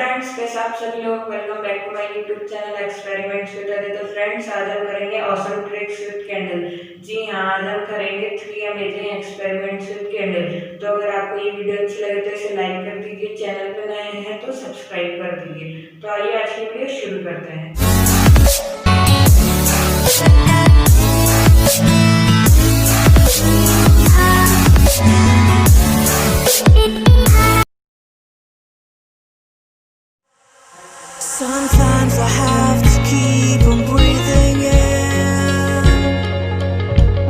Friends, कैसे आप सभी लोग। Welcome back to my YouTube channel experiments with Ajay. तो फ्रेंड्स, आज हम करेंगे ऑसम ट्रिक्स विद कैंडल। जी हाँ, आज हम करेंगे 3 अमेजिंग एक्सपेरिमेंट्स विद कैंडल। तो अगर आपको ये वीडियो अच्छी लगे तो इसे लाइक कर दीजिए, चैनल पर नए हैं तो सब्सक्राइब कर दीजिए। तो आइए आज की वीडियो शुरू करते हैं। Sometimes I have to keep on breathing in.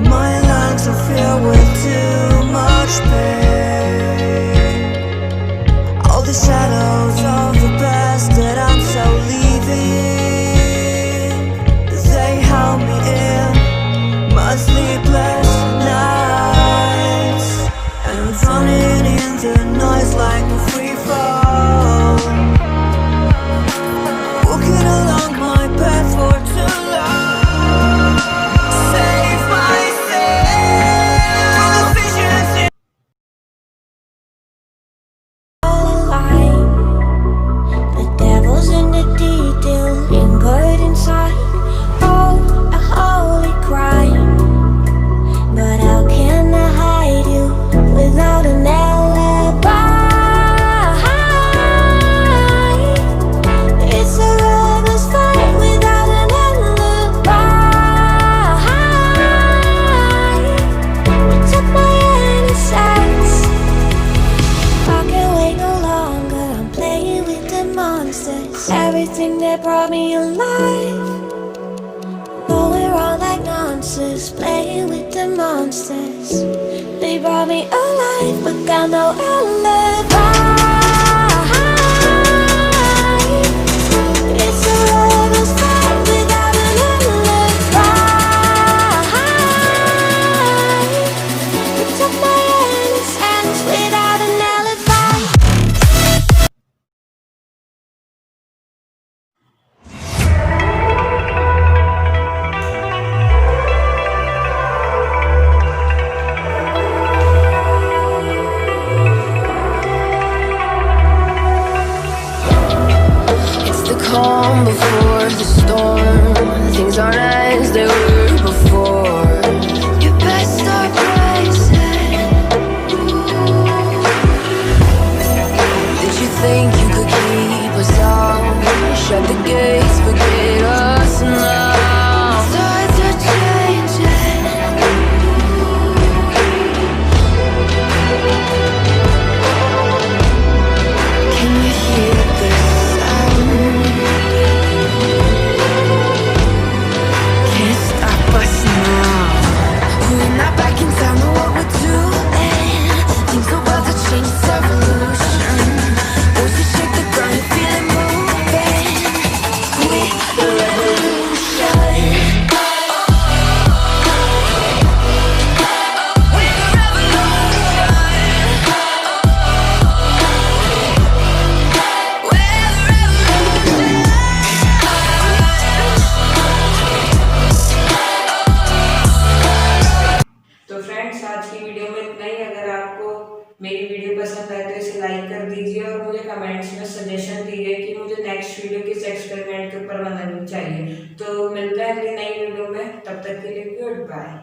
My lungs are filled with too much pain. All the shadows of the past that I'm so leaving, they held me in my sleepless nights. And I'm drowning in the noise like a free fall, walking along my path for too long. Save myself from the visions in line. The devil's in the detail, lingered inside. Oh, a holy crime. But how can I hide you without an alibi? It's a rebel's fight without an alibi. You took my innocence. I can't wait no longer. I'm playing with the monsters. Everything that brought me alive, going wrong like nonsense. Playing with the monsters. They brought me alive, but got no alibi. It's a rebel's fight without an alibi. You took my innocence without an alibi. It's the calm before the storm. Things aren't as they were before. You best start rising. Did you think you could keep us out? Shut the gates, forget us now. Tides are changing. Can you hear the sound? Can't stop us now. We're not back in town, know what we're doing. Things are about to change, it's evolution. Voices shake the ground, you feel it moving. We the revolution. We're the revolution. We're the revolution. तो friends, आज की video में इतना ही। अगर आपको मेरी video पसंद आए तो इसे लाइक कर दीजिए और मुझे कमेंट्स में सजेशन दीजिए कि मुझे नेक्स्ट वीडियो किस एक्सपेरिमेंट के ऊपर बनानी चाहिए। तो मिलते हैं अगली नई वीडियो में, तब तक के लिए गुड बाय।